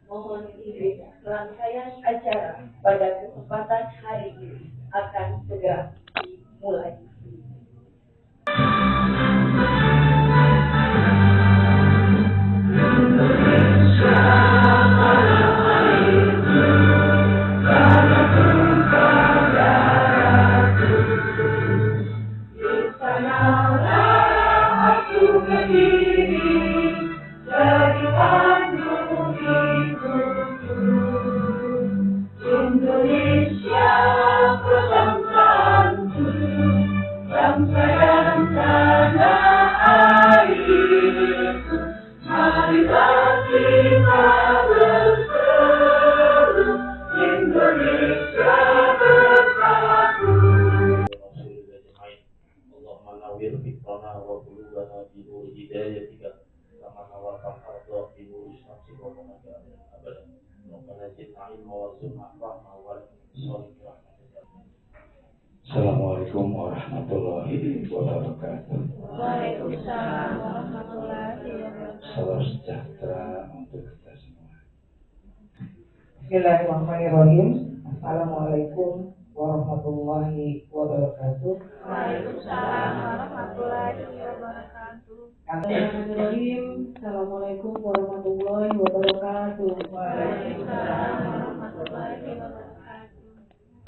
Mohon izin rangkaian acara pada kesempatan hari ini akan segera dimulai. Indonesia berbangsaku, bangsa dan tanah airku. Marilah kita berseru, Indonesia bersatu. Allahumma nawwir fikrana wa qulubana bi nuri hidayatika kama nawwarta al-ardha bi nuri syamsi wa qamari abadan. Rabbana zidna ilma warzuqna fahma wa sholihin. Assalamualaikum warahmatullahi wabarakatuh. Waalaikumsalam warahmatullahi wabarakatuh. Salam sejahtera untuk kita semua. Bismillahirrahmanirrahim. Assalamualaikum warahmatullahi wabarakatuh. Waalaikumsalam warahmatullahi wabarakatuh. Bismillahirrahmanirrahim. Assalamualaikum warahmatullahi wabarakatuh. Waalaikumsalam warahmatullahi wabarakatuh.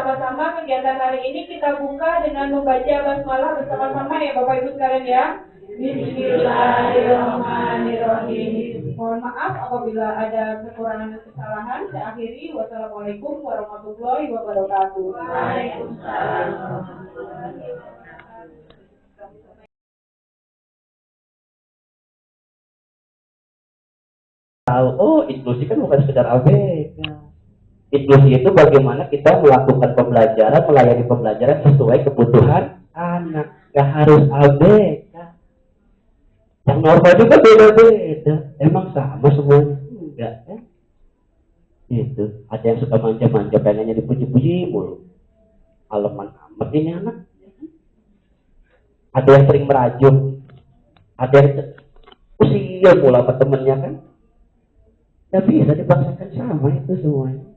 Sama-sama kegiatan hari ini kita buka dengan membaca basmalah bersama-sama ya Bapak Ibu sekalian ya. Bismillahirrahmanirrahim. Mohon maaf apabila ada kekurangan dan kesalahan. Saya akhiri. Wassalamualaikum warahmatullahi wabarakatuh. Waalaikumsalam warahmatullahi wabarakatuh. Tahu, oh inklusi kan bukan sekedar ABK. Inklusi itu bagaimana kita melakukan pembelajaran, melayani pembelajaran sesuai kebutuhan anak. Gak harus ABK. Yang normal juga beda-beda. Emang sama semuanya? Enggak kan? Itu. Ada yang suka manja-manja, pengennya dipuji-puji mulu. Aleman amat ini anak. Ada yang sering merajuk. Ada yang usia pula sama temennya kan. Gak bisa dipaksakan sama itu semuanya.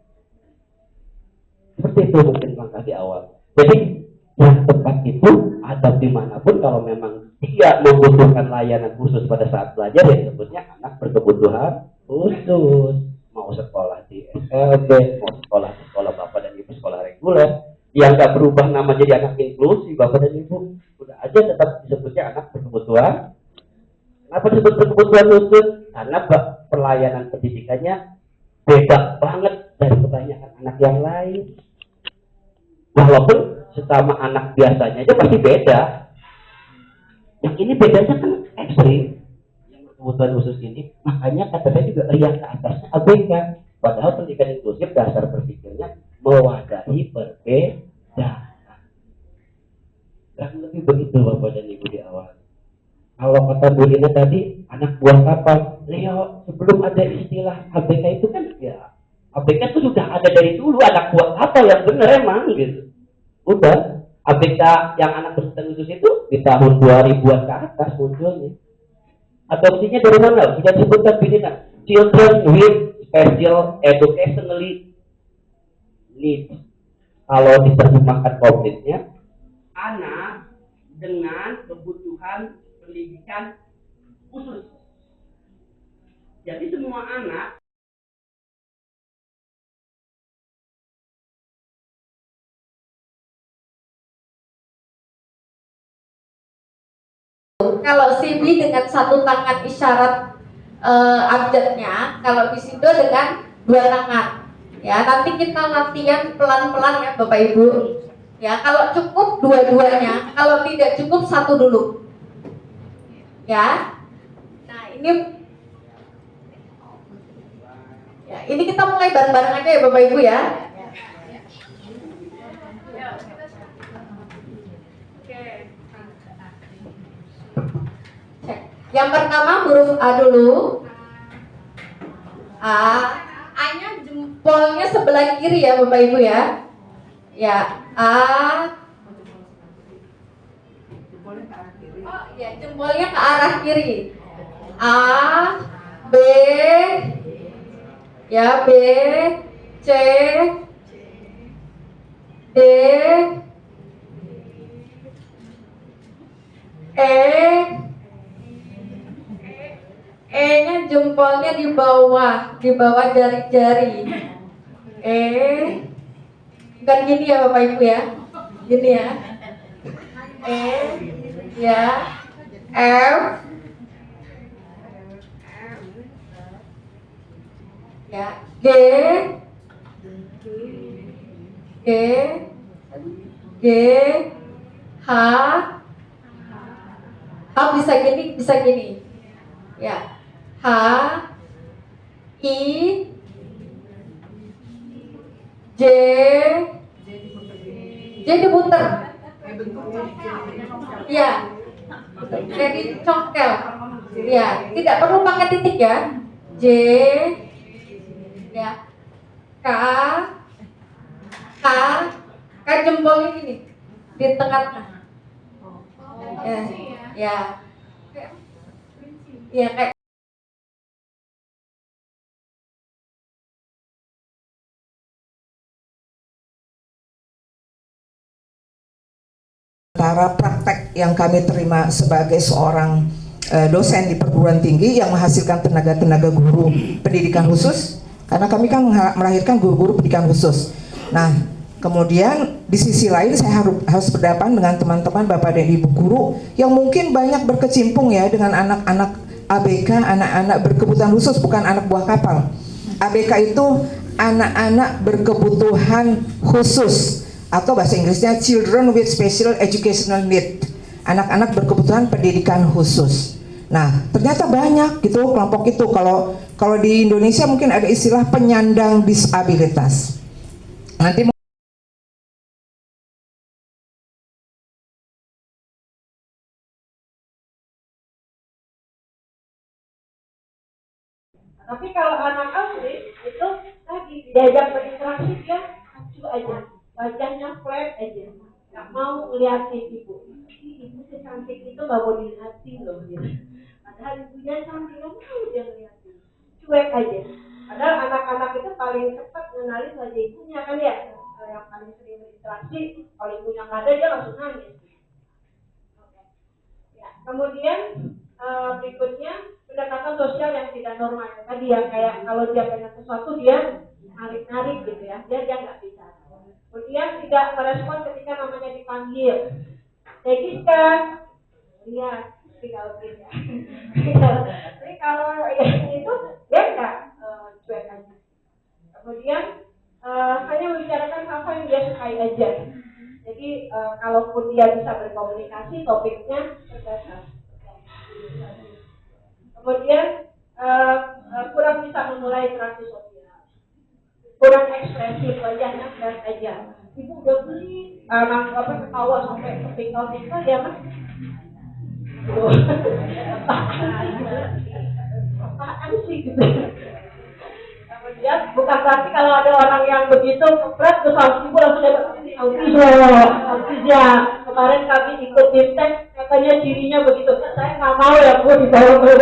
Seperti itu mungkin langkah di awal. Jadi yang tepat itu adab dimanapun kalau memang dia membutuhkan layanan khusus pada saat belajar ya sebutnya anak berkebutuhan khusus. Mau sekolah di SLB, mau sekolah di sekolah Bapak dan Ibu sekolah reguler, yang gak berubah nama jadi anak inklusi Bapak dan Ibu, udah aja tetap disebutnya anak berkebutuhan. Kenapa disebut berkebutuhan khusus? Karena pelayanan pendidikannya beda banget dari kebanyakan anak yang lain. Walaupun sesama anak biasanya aja pasti beda. Yang ini bedanya kan ekstrim. Yang berkebutuhan khusus ini, makanya kata saya juga yang ke atasnya ABK. Padahal pendidikan inklusif dasar berpikirnya mewadahi perbedaan. Dan lebih begitu Bapak dan Ibu di awal. Kalau kata Bu Lina tadi, anak buah kapal. Leo, sebelum ada istilah ABK itu kan ya, ABK itu sudah ada dari dulu, anak buah kapal yang benar emang gitu. Udah, ABK yang anak berkebutuhan khusus itu di tahun 2000-an ke atas munculnya. Adopsinya dari mana? Sudah disebutkan Bu Lina, Children with Special Educationally Needs. Kalau diterjemahkan konkretnya, anak dengan kebutuhan pendidikan khusus. Jadi semua anak Kalau CB dengan satu tangan isyarat abjadnya, kalau Bisido dengan dua tangan. Ya, nanti kita latihan pelan-pelan ya Bapak Ibu. Ya, kalau cukup dua-duanya, kalau tidak cukup satu dulu. Ya. Nah, ini kita mulai bareng-bareng aja ya Bapak Ibu ya. Yang pertama huruf A dulu. A-nya jempolnya sebelah kiri ya Bapak Ibu ya. Ya, A. Oh ya, jempolnya ke arah kiri. A, B, ya, B, C, D, E. E-nya jempolnya di bawah jari-jari. E, bukan gini ya Bapak Ibu ya, gini ya. E, ya, F, ya, G, G, G, H, H bisa gini, ya. H, I, J, J diputer, ya, jadi congkel, ya, tidak perlu pakai titik ya. J, ya, K, K, K jempolnya gini di tengah-tengah, ya, ya kayak antara praktek yang kami terima sebagai seorang dosen di perguruan tinggi yang menghasilkan tenaga-tenaga guru pendidikan khusus, karena kami kan melahirkan guru-guru pendidikan khusus. Nah, kemudian di sisi lain saya harus berhadapan dengan teman-teman Bapak dan Ibu guru yang mungkin banyak berkecimpung ya dengan anak-anak ABK, anak-anak berkebutuhan khusus, bukan anak buah kapal. ABK itu anak-anak berkebutuhan khusus, atau bahasa Inggrisnya Children with Special Educational Need, anak-anak berkebutuhan pendidikan khusus. Nah, ternyata banyak gitu kelompok itu. Kalau di Indonesia mungkin ada istilah penyandang disabilitas. Nanti Tapi kalau anak asli itu tadi diajak berinteraksi dia acuh aja, wajahnya flat aja, nggak mau ngeliatin ibu. Ibu secantik itu nggak mau dilihatin loh, gitu. Padahal ibunya cantik, nggak mau dia ngeliatin, cuek aja. Padahal anak-anak itu paling cepat mengenali wajah ibunya kan ya, yang paling sering berinteraksi. Kalau ibunya nggak ada dia langsung nangis. Ya, kemudian berikutnya pendekatan sosial yang tidak normal tadi yang kayak kalau dia pengen sesuatu dia narik-narik gitu ya, dia nggak bisa. Kemudian tidak merespon ketika namanya dipanggil. Giska, lihat tinggal ya. Jadi kalau itu dia nggak cuek aja. Kemudian hanya membicarakan hal-hal yang dia sukai aja. Jadi kalaupun dia bisa berkomunikasi, topiknya terbatas. Kemudian kurang bisa memulai interaksi sosial, kurang ekspresif, wajahnya flat aja. Ibu udah beli anak ketawa sampai kepingkal-pingkal ya mas. Apaan sih gitu. Kemudian bukan berarti kalau ada orang yang begitu berat terus ibu langsung dapat autisme. Kemarin kami ikut tim tes katanya cirinya begitu. Saya nggak mau ya bu dibawa ke.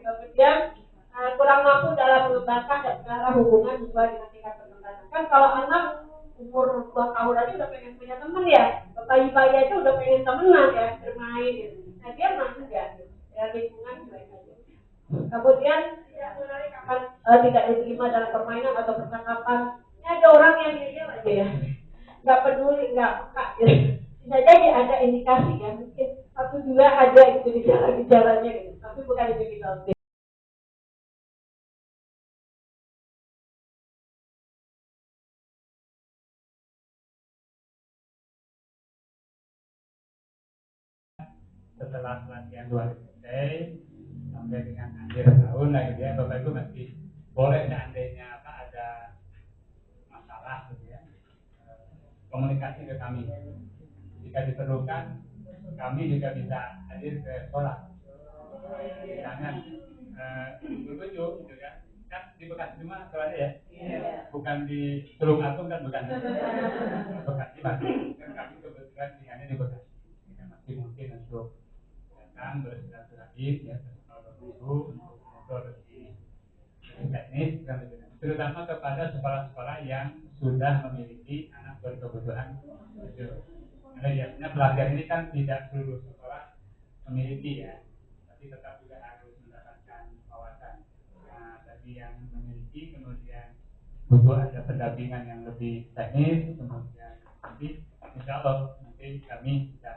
Kemudian kurang mampu dalam mengembangkan dan mengarah hubungan sesuai dengan tingkat perkembangan. Kan kalau anak umur 2 tahun aja udah pengen punya teman ya, bayi-bayi aja udah pengen temenan ya, bermain gitu. Nah dia masih enggak, ya lingkungan baik aja. Kemudian tidak menarik akan tidak diterima dalam permainan atau percakapan. Ini ada orang yang diam aja ya, nggak peduli, nggak peka gitu. Bisa jadi ada indikasi ya, mungkin 1-2 ada gitu di jalan-jalannya gitu, tapi bukan itu kita. Setelah pelatihan 2 hari selesai sampai dengan akhir tahun lah gitu ya, Bapak Ibu masih boleh seandainya ada masalah gitu ya, komunikasi ke kami. Jika diperlukan kami juga bisa hadir ke sekolah. Jangan berkunjung gitu kan di Bekasi cuma soalnya ya, bukan di Tulung Agung kan, bukan Bekasi masih kan kami kebetulan tinggalnya di Bekasi, masih mungkin untuk datang bersilaturahim ya ke sekolah Ibu untuk ngobrol lebih teknis, terutama kepada sekolah-sekolah yang sudah memiliki anak berkebutuhan khusus. Karena biasanya pelatihan ini kan tidak seluruh sekolah memiliki ya, tapi tetap juga harus mendapatkan wawasan. Nah, bagi yang memiliki kemudian butuh ada pendampingan yang lebih teknis, kemudian nanti insya Allah nanti kami bisa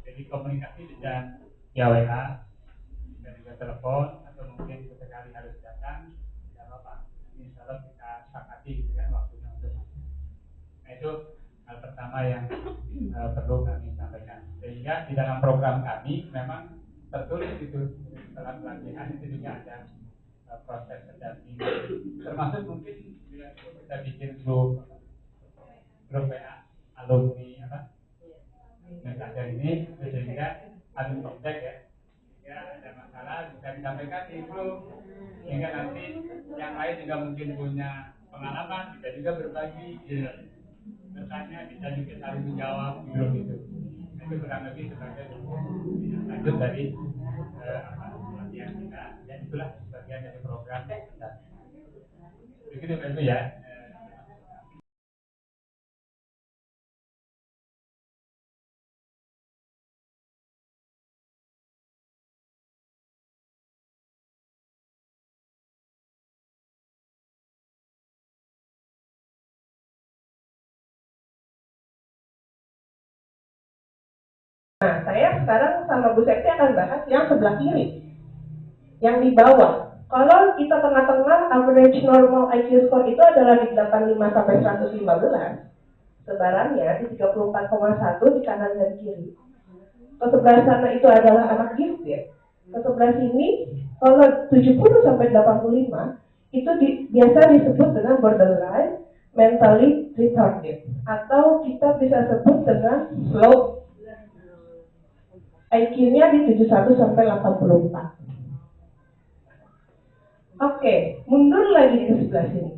jadi komunikasi dengan via WA dan juga telepon atau mungkin sesekali harus datang, tidak apa-apa. Insya Allah kita sepakati gitu kan waktunya untuk nah itu hal pertama yang perlu kami sampaikan. Sehingga di dalam program kami memang tertulis itu setelah pelatihan itu juga ada proses pendampingan, termasuk mungkin kita bikin grup WA alumni dari ini sehingga ada kontak ya, jika ada masalah bisa disampaikan di grup sehingga nanti yang lain juga mungkin punya pengalaman bisa juga berbagi bertanya, bisa juga saling menjawab di grup itu. Nah, itu kurang lebih sebagai lanjut dari pelatihan kita dan itulah bagian dari program kita. Begitu Pak Ibu ya. Nah, saya sekarang sama Bu Septi akan bahas yang sebelah kiri, yang di bawah. Kalau kita tengah-tengah, average normal IQ score itu adalah di 85 sampai 115, sebarannya di 34,1 di kanan dan kiri. Ke sebelah sana itu adalah anak gifted. Ke sebelah sini, kalau 70 sampai 85, itu biasa disebut dengan borderline mentally retarded. Atau kita bisa sebut dengan slow IQ-nya di 71 sampai 84. Oke, mundur lagi ke sebelah sini.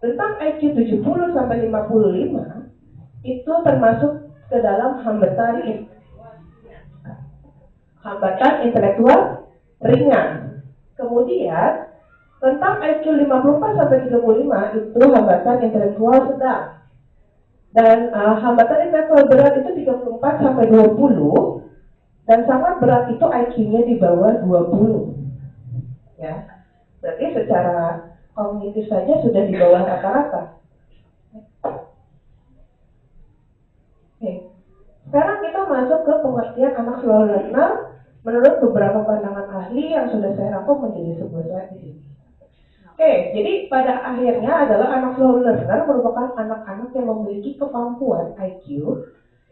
Tentang IQ 70 sampai 55 itu termasuk ke dalam hambatan intelektual ringan. Kemudian tentang IQ 54 sampai 35 itu hambatan intelektual sedang. Dan hambatan intelektual berat itu 34 sampai 20. Dan sangat berat itu IQ-nya di bawah 20. Ya. Berarti secara kognitif saja sudah di bawah rata-rata. Oke. Sekarang kita masuk ke pengertian anak slow learner menurut beberapa pandangan ahli yang sudah saya rangkum menjadi sebuah slide di sini. Oke, jadi pada akhirnya adalah anak slow learner merupakan anak-anak yang memiliki kemampuan IQ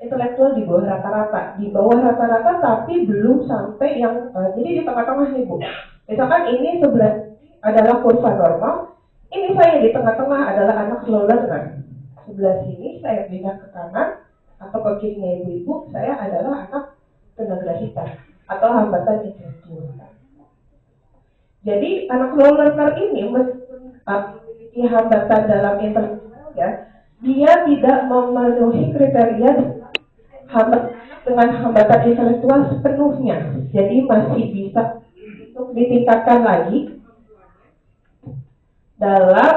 intelektual di bawah rata-rata, tapi belum sampai yang jadi di tengah-tengah nih Bu. Misalkan ini sebelah adalah kurva normal, ini saya di tengah-tengah adalah anak slow learner. Sebelah sini saya pindah ke kanan atau ke kirinya ibu-ibu, saya adalah anak tunagrahita atau hambatan intelektual. Jadi anak slow learner ini memiliki hambatan dalam intelektual ya, dia tidak memenuhi kriteria dengan hambatan intelektual sepenuhnya, jadi masih bisa untuk ditingkatkan lagi dalam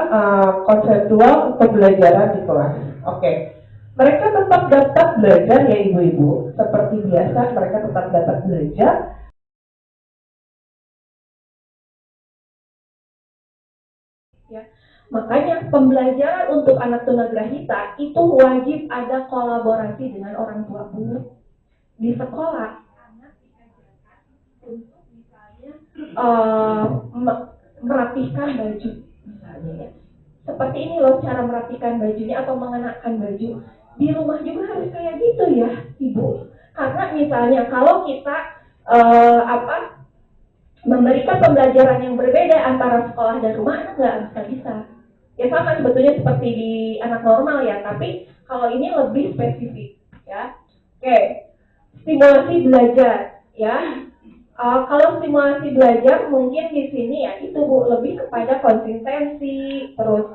konseptual pembelajaran di kelas. Oke, mereka tetap dapat belajar ya ibu-ibu, seperti biasa mereka tetap dapat belajar. Ya. Makanya pembelajaran untuk anak tunagrahita itu wajib ada kolaborasi dengan orang tua Bu. Di sekolah, anak diajarkan untuk misalnya merapihkan baju, misalnya ya. Seperti ini loh cara merapikan bajunya atau mengenakan baju. Di rumah juga harus kayak gitu ya, Ibu. Karena misalnya kalau kita memberikan pembelajaran yang berbeda antara sekolah dan rumah, anak nggak bisa. Ya sama sebetulnya seperti di anak normal ya, tapi kalau ini lebih spesifik ya. Oke, stimulasi belajar ya. Kalau stimulasi belajar mungkin di sini ya itu Bu, lebih kepada konsistensi, terus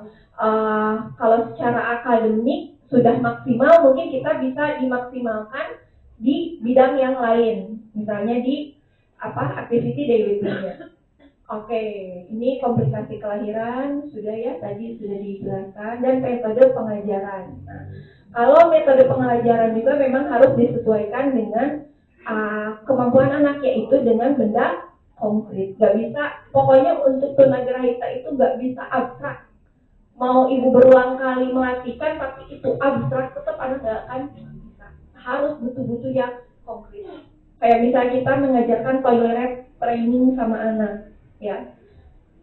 kalau secara akademik sudah maksimal mungkin kita bisa dimaksimalkan di bidang yang lain, misalnya di activity daily behavior. Oke, ini komplikasi kelahiran sudah ya, tadi sudah dijelaskan, dan metode pengajaran. Nah, kalau metode pengajaran juga memang harus disesuaikan dengan kemampuan anak, yaitu dengan benda konkret. Gak bisa, pokoknya untuk tunagrahita itu gak bisa abstrak. Mau ibu berulang kali melatihkan tapi itu abstrak, tetap anak gak akan bisa. Harus butuh-butuh yang konkret. Kayak misalnya kita mengajarkan toilet training sama anak, ya.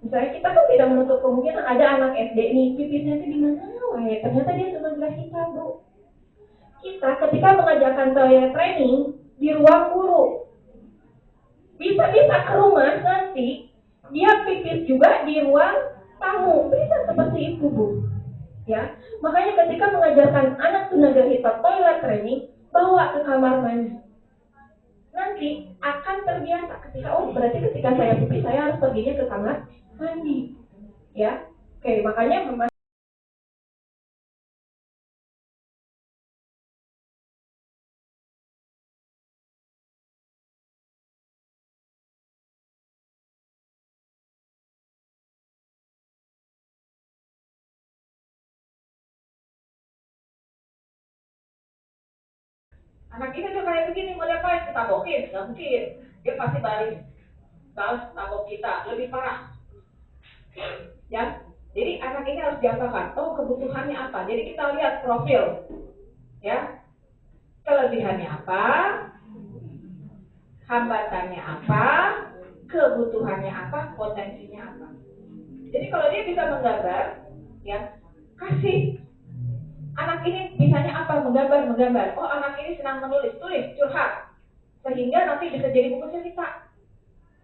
Misalnya kita kan tidak menutup kemungkinan ada anak SD nih, pipisnya itu di mana? Wah, ya, ternyata dia tunagrahita, Bu. Kita ketika mengajarkan toilet training di ruang guru, bisa ke rumah nanti dia pipis juga di ruang tamu, bisa seperti itu, Bu. Ya, makanya ketika mengajarkan anak tunagrahita toilet training, bawa ke kamar mandi. Nanti akan terbiasa ketika berarti ketika saya pipis saya harus perginya ke kamar mandi. Ya, oke, makanya memang anak ini tuh kayak begini, mau diapain? Kita tabokin, nggak mungkin. Dia pasti balas tabok kita, lebih parah. Ya, jadi anak ini harus diapakan? Oh, kebutuhannya apa? Jadi kita lihat profil, ya, kelebihannya apa, hambatannya apa, kebutuhannya apa, potensinya apa. Jadi kalau dia bisa menggambar, ya, kasih. Anak ini bisanya apa? Menggambar. Oh, anak ini senang tulis, curhat. Sehingga nanti bisa jadi buku cerita.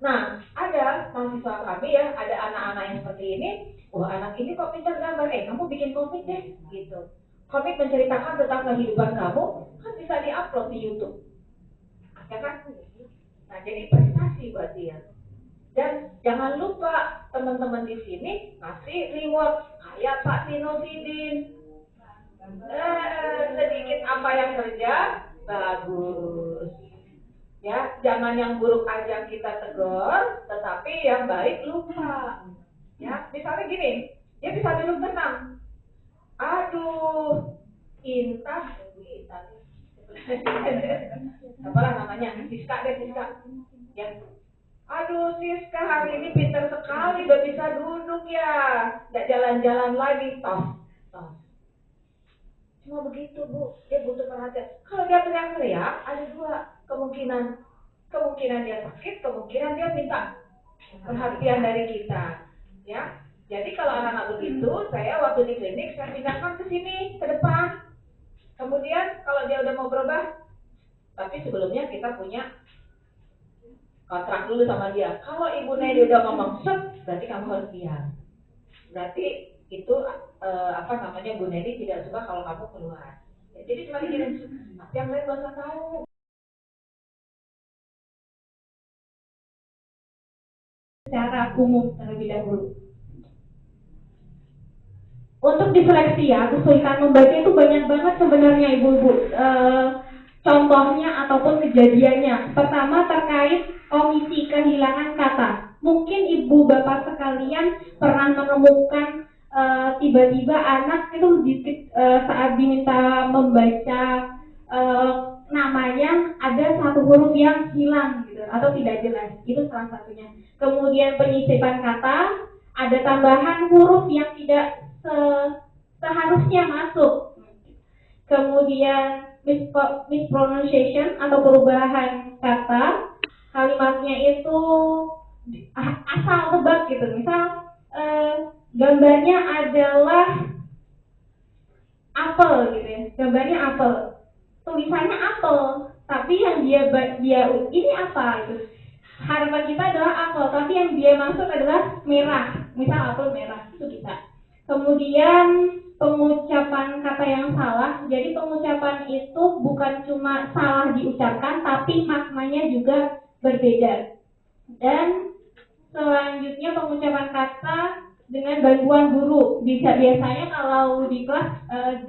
Nah, ada mahasiswa kami ya, ada anak-anak yang seperti ini. Wah, anak ini kok pintar gambar. Kamu bikin komik deh, gitu. Komik menceritakan tentang kehidupan kamu, kan bisa diupload di YouTube. Ya kan? Nah, jadi prestasi buat dia. Dan jangan lupa teman-teman di sini kasih reward kayak Pak Tino Sidin. Sedikit apa yang kerja bagus, ya, jangan yang buruk aja kita tegur, tetapi yang baik lupa, ya. Misalnya gini, dia bisa duduk tenang, aduh, Intan, apalah namanya, Siska, ya, aduh Siska hari ini pintar sekali, udah bisa duduk ya, nggak jalan-jalan lagi, toh. Cuma begitu, Bu, dia butuh perhatian. Kalau dia teriak-teriak, ada dua kemungkinan dia sakit, kemungkinan dia minta perhatian dari kita, ya. Jadi kalau anak-anak begitu, saya waktu di klinik saya pindahkan ke sini, ke depan. Kemudian kalau dia udah mau berubah, tapi sebelumnya kita punya kontrak dulu sama dia. Kalau Ibu Nedi udah ngomong set, berarti kamu harus diam. Berarti itu Bu Nedi tidak suka kalau kamu keluar. Ya, jadi cuma dikirim, yang lain gak usah tahu. Secara umum terlebih dahulu. Untuk diseleksi ya, kesulitan membaca itu banyak banget sebenarnya ibu-ibu. Contohnya ataupun kejadiannya. Pertama terkait omisi, kehilangan kata. Mungkin ibu bapak sekalian pernah menemukan tiba-tiba anak itu saat diminta membaca namanya ada satu huruf yang hilang gitu atau tidak jelas, itu salah satunya. Kemudian penyisipan kata, ada tambahan huruf yang tidak seharusnya masuk. Kemudian mispronunciation atau perubahan kata, kalimatnya itu asal tebak gitu. Misal gambarnya adalah apel gitu ya, gambarnya apel, tulisannya apel, tapi yang dia ini apa itu, harapan kita adalah apel, tapi yang dia maksud adalah merah, misal apel merah, itu bisa. Kemudian pengucapan kata yang salah, jadi pengucapan itu bukan cuma salah diucapkan, tapi maknanya juga berbeda. Dan selanjutnya pengucapan kata dengan bantuan guru, biasanya kalau di kelas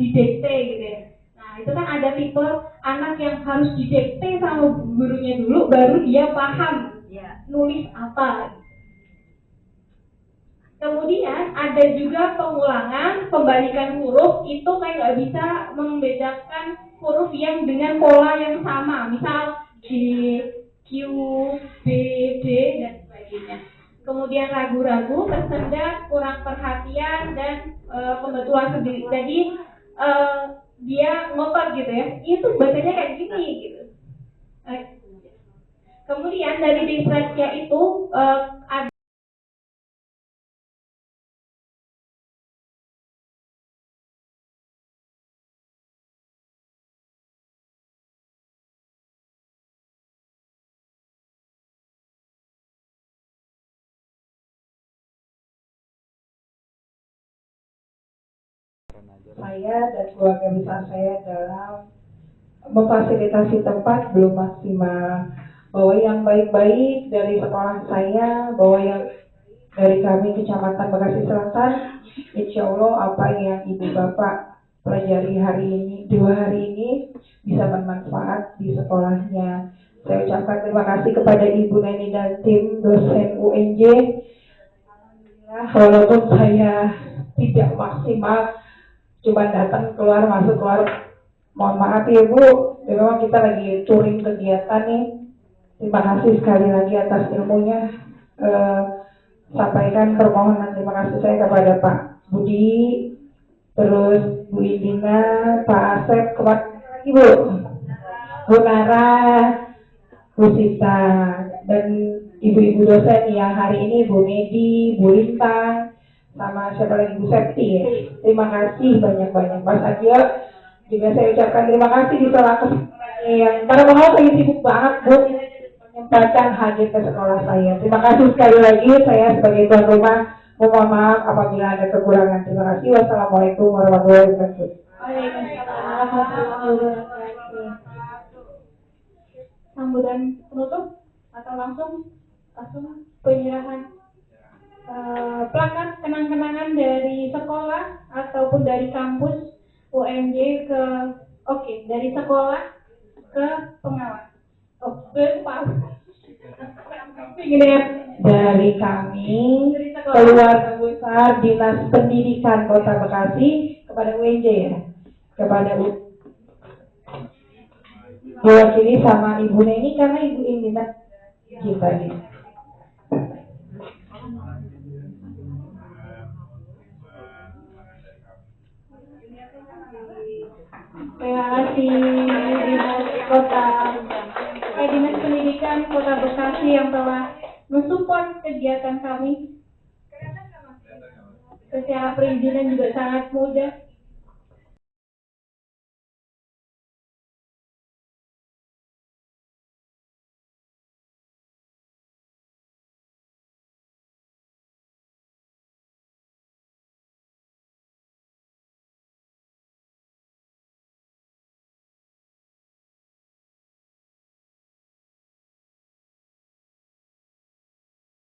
didikte gitu ya. Nah itu kan ada tipe anak yang harus didikte sama gurunya dulu, baru dia paham nulis apa. Kemudian ada juga pengulangan, pembalikan huruf, itu kayak nggak bisa membedakan huruf yang dengan pola yang sama, misal G, Q, B, D, dan sebagainya. Kemudian ragu-ragu, tersendat, kurang perhatian, dan pembetulan sendiri. Jadi dia ngotot gitu ya, itu bacanya kayak gini gitu. Kemudian dari disleksia itu ada saya dan keluarga besar saya dalam memfasilitasi tempat belum maksimal, bahwa yang baik-baik dari sekolah saya, bahwa yang dari kami Kecamatan Bekasi Selatan, insya Allah apa yang Ibu Bapak pelajari hari ini, 2 hari ini bisa bermanfaat di sekolahnya. Saya ucapkan terima kasih kepada Ibu Neni dan tim dosen UNJ. Walaupun saya tidak maksimal, cuma datang keluar masuk keluar, mohon maaf ya Bu, memang kita lagi touring kegiatan nih. Terima kasih sekali lagi atas ilmunya. Sampaikan permohonan terima kasih saya kepada Pak Budi, terus Bu Indina, Pak Asep, kepada lagi Bu Nara, Bu Sita, dan ibu-ibu dosen yang hari ini Bu Medi, Bu Lintang, sama siapa lagi Bu Septi ya. Terima kasih banyak-banyak. Mas Agil juga saya ucapkan terima kasih di sela yang karena mau saya sibuk banget Bu menyampaikan hadir ke sekolah saya. Terima kasih sekali lagi, saya sebagai tuan rumah mohon maaf apabila ada kekurangan. Terima kasih. Wassalamualaikum warahmatullahi wabarakatuh. Waalaikumsalam warahmatullahi wabarakatuh. Sambutan penutup atau langsung penyerahan plakat kenang-kenangan dari sekolah ataupun dari kampus UMJ dari sekolah ke pengawas. Dari kami keluarga besar Dinas Pendidikan Kota Bekasi kepada UNJ ya, kepada diwakili sama Ibu Neni karena Ibu Indina kita gitu. Terima kasih Dinas Pendidikan Kota Bekasi yang telah mensupport kegiatan kami. Secara perizinan juga sangat mudah.